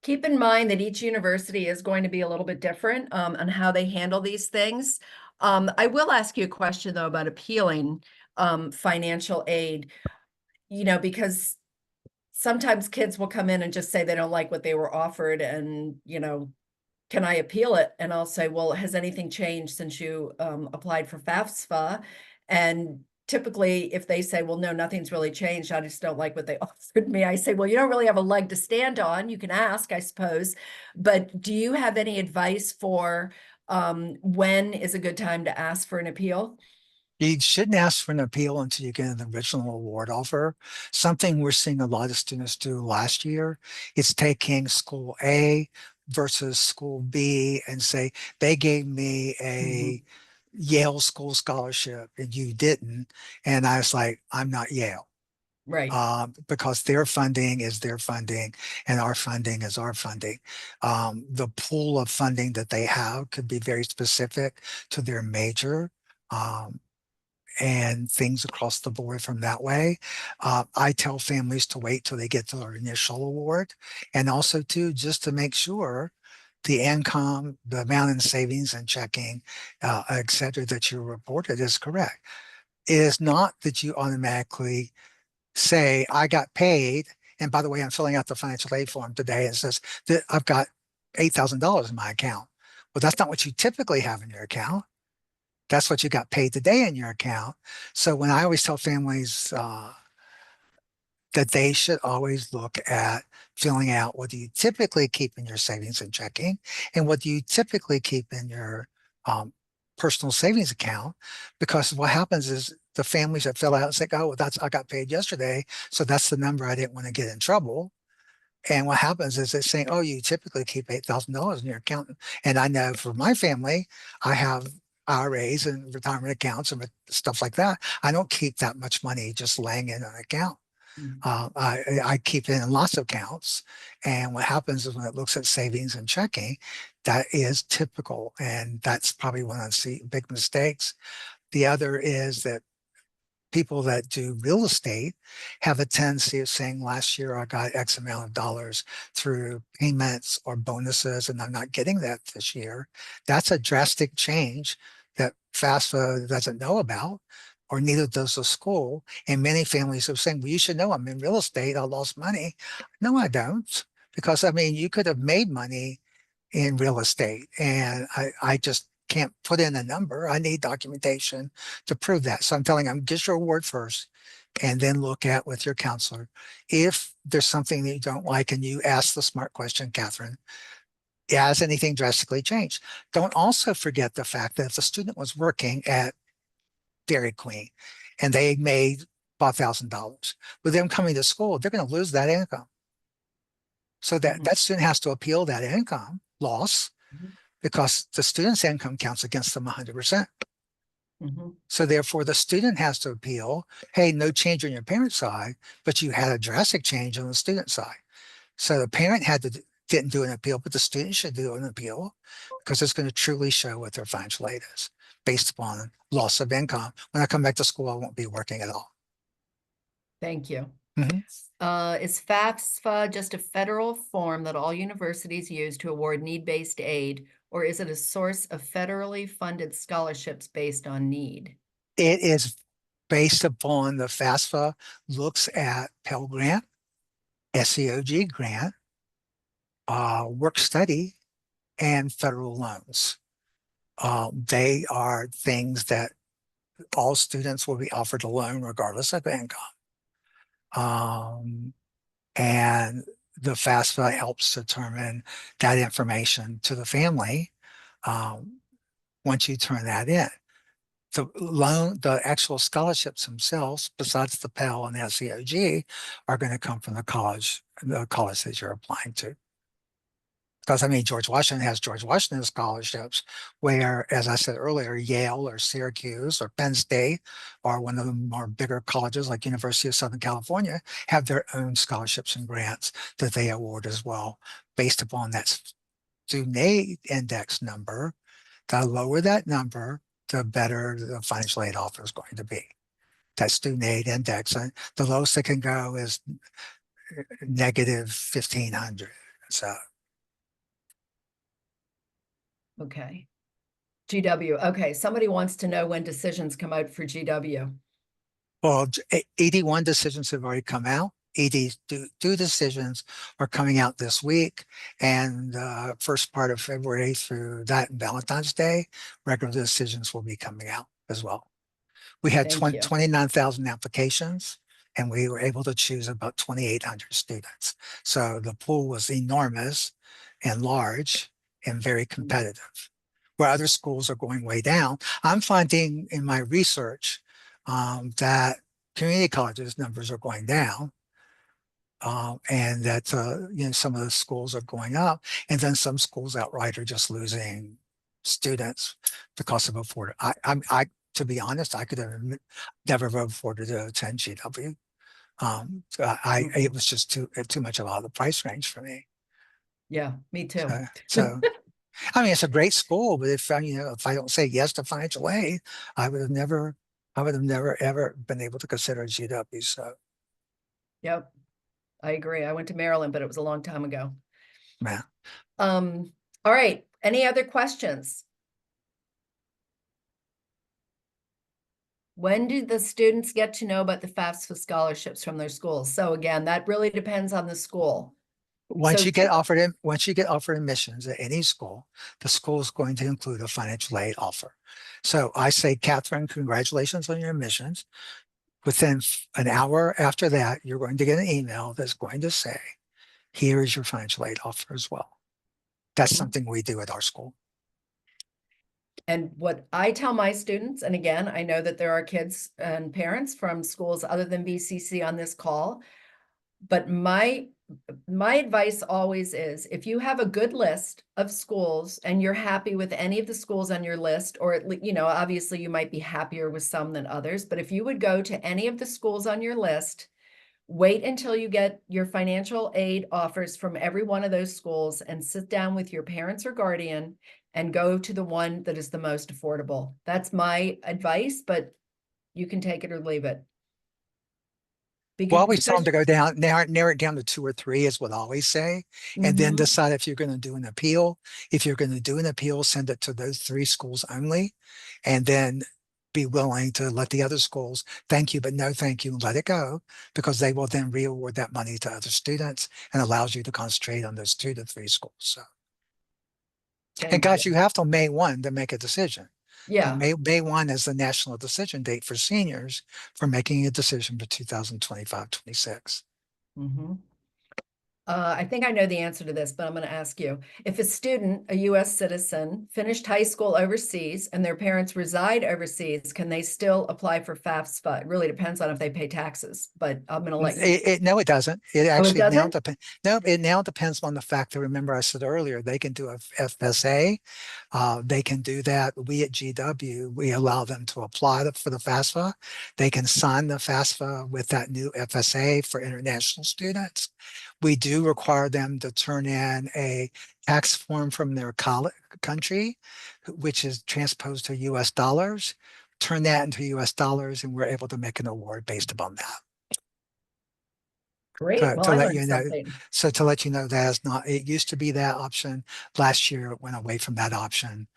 Keep in mind that each university is going to be a little bit different on how they handle these things. I will ask you a question though about appealing financial aid, because sometimes kids will come in and just say they don't like what they were offered and, can I appeal it? And I'll say, well, has anything changed since you applied for FAFSA? And typically, if they say, well, no, nothing's really changed, I just don't like what they offered me, I say, well, you don't really have a leg to stand on. You can ask, I suppose. But do you have any advice for when is a good time to ask for an appeal? You shouldn't ask for an appeal until you get an original award offer. Something we're seeing a lot of students do last year is taking school A versus school B and say, they gave me a Mhm. Yale school scholarship and you didn't. And I was like, I'm not Yale. Right. Because their funding is their funding and our funding is our funding. The pool of funding that they have could be very specific to their major. Um, and things across the board from that way. I tell families to wait till they get to their initial award, and also too, just to make sure the income, the amount in savings and checking, et cetera, that you reported is correct. It is not that you automatically say, I got paid. And by the way, I'm filling out the financial aid form today. And it says that I've got $8,000 in my account. Well, that's not what you typically have in your account. That's what you got paid today in your account. So when I always tell families that they should always look at filling out what do you typically keep in your savings and checking, and what do you typically keep in your um, personal savings account, because what happens is the families that fill out and say, "Oh, well, that's I got paid yesterday, so that's the number I didn't want to get in trouble." And what happens is they're saying, "Oh, you typically keep $8,000 in your account," and I know for my family, I have IRAs and retirement accounts and stuff like that. I don't keep that much money just laying in an account. Mm. I keep it in lots of accounts. And what happens is when it looks at savings and checking, that is typical. And that's probably one of the big mistakes. The other is that people that do real estate have a tendency of saying, last year I got X amount of dollars through payments or bonuses, and I'm not getting that this year. That's a drastic change that FAFSA doesn't know about, or neither does the school. And many families are saying, well, you should know I'm in real estate. I lost money. No, I don't. Because I mean, you could have made money in real estate. And I just can't put in a number. I need documentation to prove that. So I'm telling them, get your award first and then look at with your counselor. If there's something that you don't like and you ask the smart question, Catherine, has anything drastically changed? Don't also forget the fact that if the student was working at Dairy Queen and they made $5,000, with them coming to school, they're going to lose that income. So Mhm. that student has to appeal that income loss Mhm. because the student's income counts against them 100%. Mhm. So therefore, the student has to appeal, hey, no change on your parent side, but you had a drastic change on the student side. So the parent didn't do an appeal, but the student should do an appeal because it's going to truly show what their financial aid is based upon loss of income. When I come back to school, I won't be working at all. Thank you. Mhm. Is FAFSA just a federal form that all universities use to award need-based aid, or is it a source of federally funded scholarships based on need? It is based upon the FAFSA looks at Pell Grant, SEOG grant, work study, and federal loans. They are things that all students will be offered a loan regardless of income. Um, and the FAFSA helps determine that information to the family um, once you turn that in. The actual scholarships themselves, besides the Pell and the SEOG, are going to come from the college that you're applying to. Because I mean, George Washington has George Washington scholarships, where, as I said earlier, Yale or Syracuse or Penn State or one of the more bigger colleges like University of Southern California have their own scholarships and grants that they award as well, based upon that student aid index number. The lower that number, the better the financial aid offer is going to be. That student aid index, and the lowest it can go is negative 1,500. So. Okay. GW. Okay. Somebody wants to know when decisions come out for GW. Well, 81 decisions have already come out. 82 decisions are coming out this week. And first part of February through that and Valentine's Day, regular decisions will be coming out as well. We had Thank you. 29,000 applications and we were able to choose about 2,800 students. So the pool was enormous and large and very competitive. Where other schools are going way down, I'm finding in my research that community colleges numbers are going down, and that some of the schools are going up, and then some schools outright are just losing students because of afford. I to be honest, I could have never have afforded to attend GW. It Mhm. was just too much of out of the price range for me. Yeah, me too. So I mean, it's a great school, but if I don't say yes to financial aid, I would have never, I would have never ever been able to consider GW. So, Yep, I agree. I went to Maryland, but it was a long time ago. man, All right. Any other questions? When do the students get to know about the FAFSA scholarships from their schools? So again, that really depends on the school. So once you get offered admissions at any school, the school is going to include a financial aid offer. So I say, Catherine, congratulations on your admissions. Within an hour after that, you're going to get an email that's going to say, here is your financial aid offer as well. That's Mhm. something we do at our school. And what I tell my students, and again, I know that there are kids and parents from schools other than BCC on this call, but my advice always is, if you have a good list of schools and you're happy with any of the schools on your list, or at least, obviously you might be happier with some than others, but if you would go to any of the schools on your list, wait until you get your financial aid offers from every one of those schools and sit down with your parents or guardian and go to the one that is the most affordable. That's my advice, but you can take it or leave it. We Because always tell them to especially, go down, narrow it down to two or three is what I always say. And then Mhm. decide if you're going to do an appeal. If you're going to do an appeal, send it to those three schools only. And then be willing to let the other schools, thank you, but no thank you, and let it go, because they will then re-award that money to other students and allows you to concentrate on those 2 to 3 schools. So, and Thank you. guys, you have till May 1 to make a decision. Yeah. May 1 is the national decision date for seniors for making a decision for 2025-26. Mhm. I think I know the answer to this, but I'm going to ask you. If a student, a US citizen, finished high school overseas and their parents reside overseas, can they still apply for FAFSA? It really depends on if they pay taxes, but I'm going to let you. No, it doesn't. It Oh, it actually now doesn't? depends. No, it now depends on the fact that, remember I said earlier, they can do a FSA. They can do that. We at GW, we allow them to apply for the FAFSA. They can sign the FAFSA with that new FSA for international students. We do require them to turn in a tax form from their country, which is transposed to US dollars, turn that into US dollars, and we're able to make an award based upon that. Great. Well, To I let learned you know, something. so to let you know that is not, it used to be that option. Last year it went away from that option,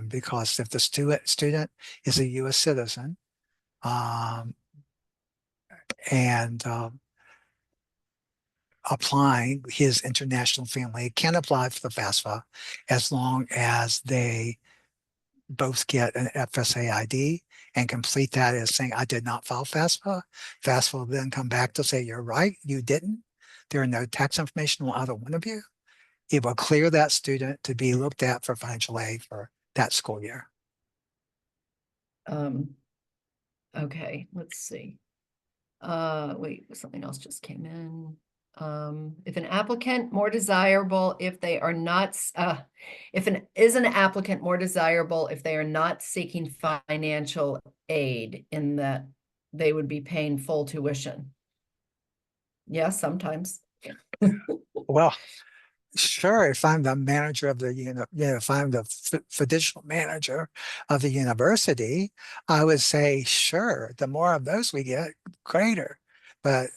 because if the student is a US citizen, um, and applying, his international family can apply for the FAFSA as long as they both get an FSA ID and complete that as saying, I did not file FAFSA. FAFSA will then come back to say, you're right, you didn't. There are no tax information on either one of you. It will clear that student to be looked at for financial aid for that school year. Um, okay, let's see. Wait, something else just came in. If an applicant more desirable if they are not, is an applicant more desirable if they are not seeking financial aid in that they would be paying full tuition? Yes, sometimes. Well, sure, if I'm the manager of the, if I'm the fiducial manager of the university, I would say, sure, the more of those we get, greater. But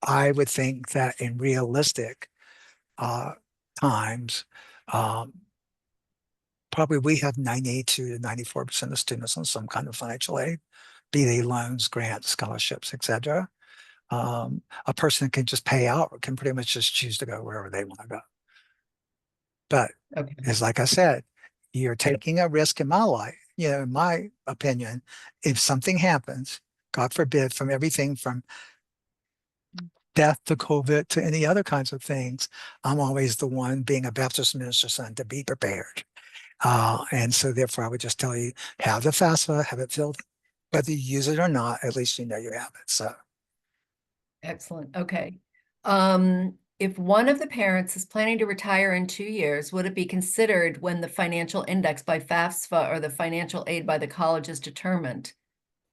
I would think that in realistic uh, times, um, probably we have 92 to 94% of students on some kind of financial aid, be they loans, grants, scholarships, etc. A person can just pay out, can pretty much just choose to go wherever they want to go. But Okay. as like I said, you're taking a risk in my life, in my opinion, if something happens, God forbid, from everything from death to COVID to any other kinds of things, I'm always the one, being a Baptist minister's son, to be prepared. And so therefore I would just tell you, have the FAFSA, have it filled, whether you use it or not, at least you know you have it. So Excellent. Okay. If one of the parents is planning to retire in 2 years, would it be considered when the financial index by FAFSA or the financial aid by the college is determined?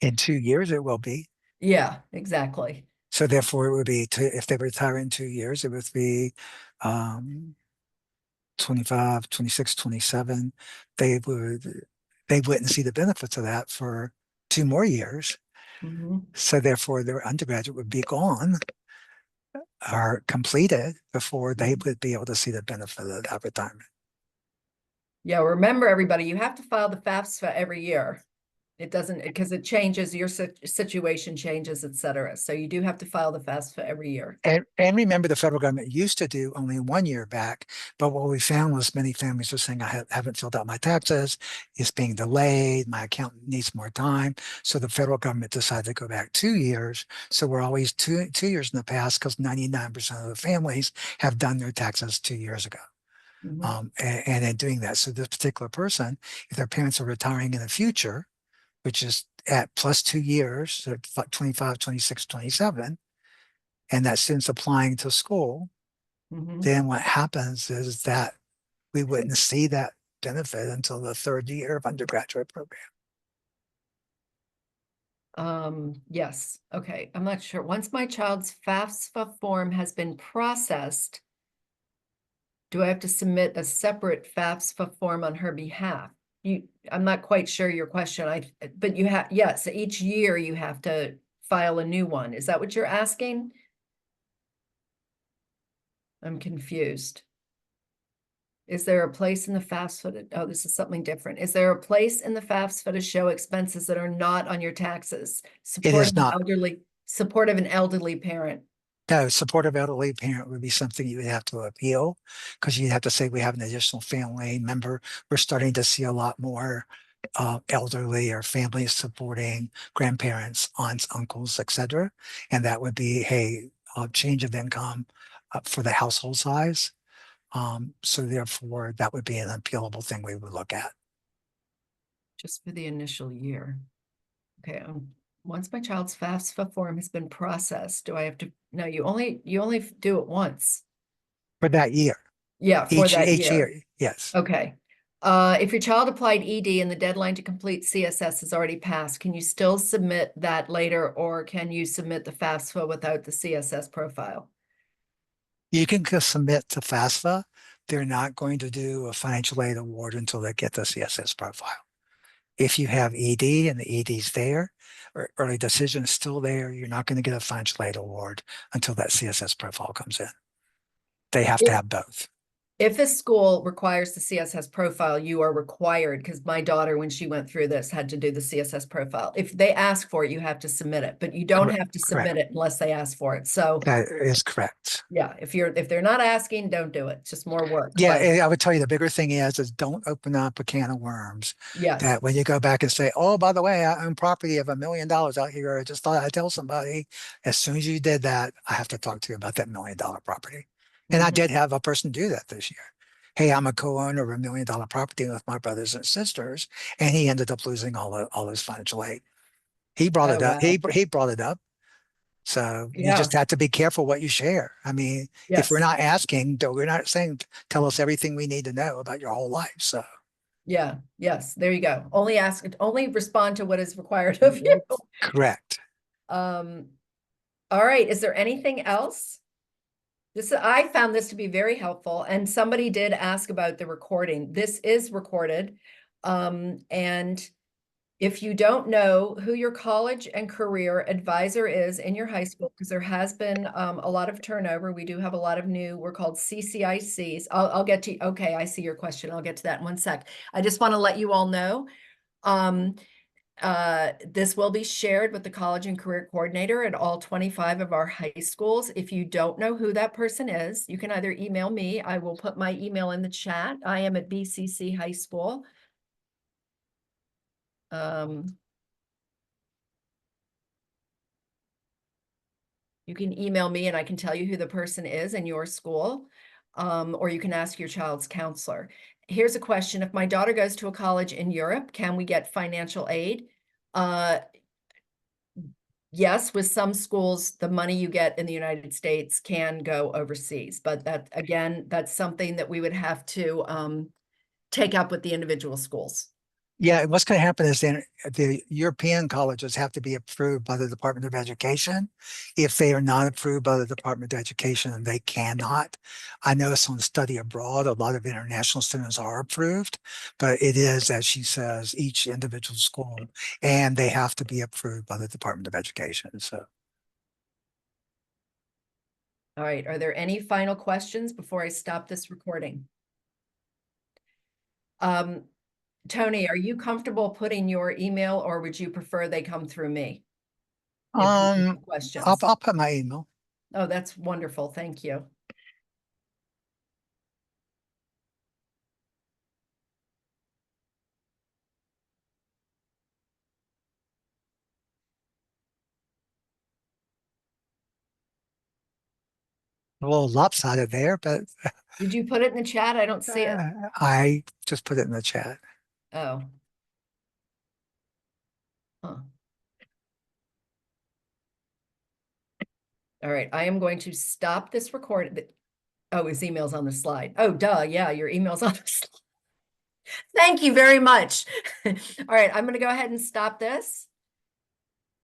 in 2 years it will be. Yeah, exactly. So therefore it would be if they retire in 2 years, it would be um 25, 26, 27. They would they wouldn't see the benefits of that for 2 more years. Mhm. So therefore their undergraduate would be gone or completed before they Mhm. would be able to see the benefit of that retirement. Yeah, remember everybody, you have to file the FAFSA every year. It doesn't, because it changes, your situation changes, et cetera. So you do have to file the FAFSA every year. And remember, the federal government used to do only 1 year back, but what we found was many families were saying, haven't filled out my taxes, it's being delayed, my accountant needs more time. So the federal government decided to go back 2 years. So we're always 2 years in the past, because 99% of the families have done their taxes 2 years ago. Mhm. And in doing that, so this particular person, if their parents are retiring in the future, which is at plus 2 years, so 25, 26, 27, and that student's applying to school, Mhm. then what happens is that we wouldn't see that benefit until the third year of undergraduate program. Yes, okay, I'm not sure. Once my child's FAFSA form has been processed, do I have to submit a separate FAFSA form on her behalf? I'm not quite sure your question. But you have, yes, each year you have to file a new one. Is that what you're asking? I'm confused. Is there a place in the FAFSA to, oh, this is something different. Is there a place in the FAFSA to show expenses that are not on your taxes? It is not. Support of an elderly parent. No, supportive elderly parent would be something you would have to appeal because you'd have to say we have an additional family member. We're starting to see a lot more elderly or families supporting grandparents, aunts, uncles, etc. And that would be, hey, change of income for the household size. So therefore, that would be an appealable thing we would look at. Just for the initial year. Okay, once my child's FAFSA form has been processed, do I have to, no, you only do it once. For that year, Yeah, for that each year. year, yes. Okay. If your child applied ED and the deadline to complete CSS has already passed, can you still submit that later, or can you submit the FAFSA without the CSS profile? You can just submit to FAFSA. They're not going to do a financial aid award until they get the CSS profile. If you have ED and the ED's there, or early decision is still there, you're not going to get a financial aid award until that CSS profile comes in. They have to If have both. if a school requires the CSS profile, you are required, because my daughter, when she went through this, had to do the CSS profile. If they ask for it, you have to submit it, but you don't Correct. have to Correct. submit it unless they ask for it. So That is correct. yeah, if they're not asking, don't do it. It's just more work. Yeah, But I would tell you the bigger thing is don't open up a can of worms yes. that when you go back and say, oh, by the way, I own property of $1 million out here. I just thought I'd tell somebody. As soon as you did that, I have to talk to you about that $1 million property. And I Mhm. did have a person do that this year. Hey, I'm a co-owner of $1 million property with my brothers and sisters, and he ended up losing all his financial aid. He brought Oh, it up. wow. He brought it up. So you Yeah. just have to be careful what you share. I mean, if we're Yes. not asking, we're not saying tell us everything we need to know about your whole life. So Yeah. Yes. There you go. Only respond to what is required of you. correct. Um, all right. Is there anything else? I found this to be very helpful, and somebody did ask about the recording. This is recorded. And if you don't know who your college and career advisor is in your high school, because there has been a lot of turnover, we do have a lot of new, we're called CCICs. I'll get to, okay, I see your question. I'll get to that in one sec. I just want to let you all know. Um, this will be shared with the college and career coordinator at all 25 of our high schools. If you don't know who that person is, you can either email me. I will put my email in the chat. I am at BCC High School. You can email me and I can tell you who the person is in your school, or you can ask your child's counselor. Here's a question. If my daughter goes to a college in Europe, can we get financial aid? Yes, with some schools, the money you get in the United States can go overseas, but that, again, that's something that we would have to take up with the individual schools. Yeah, what's going to happen is then the European colleges have to be approved by the Department of Education. If they are not approved by the Department of Education, they cannot. I noticed on study abroad, a lot of international students are approved, but it is, as she says, each individual school, and they have to be approved by the Department of Education. So, All right, are there any final questions before I stop this recording? Um, Tony, are you comfortable putting your email, or would you prefer they come through me if you um, have questions? I'll put my email. Oh, that's wonderful. Thank you. A little lopsided there, but Did you put it in the chat? I don't see it. I just put it in the chat. Oh. Huh. All right, I am going to stop this recording. Oh, his email's on the slide. Oh, duh, yeah, your email's on the slide. Thank you very much. All right, I'm gonna go ahead and stop this.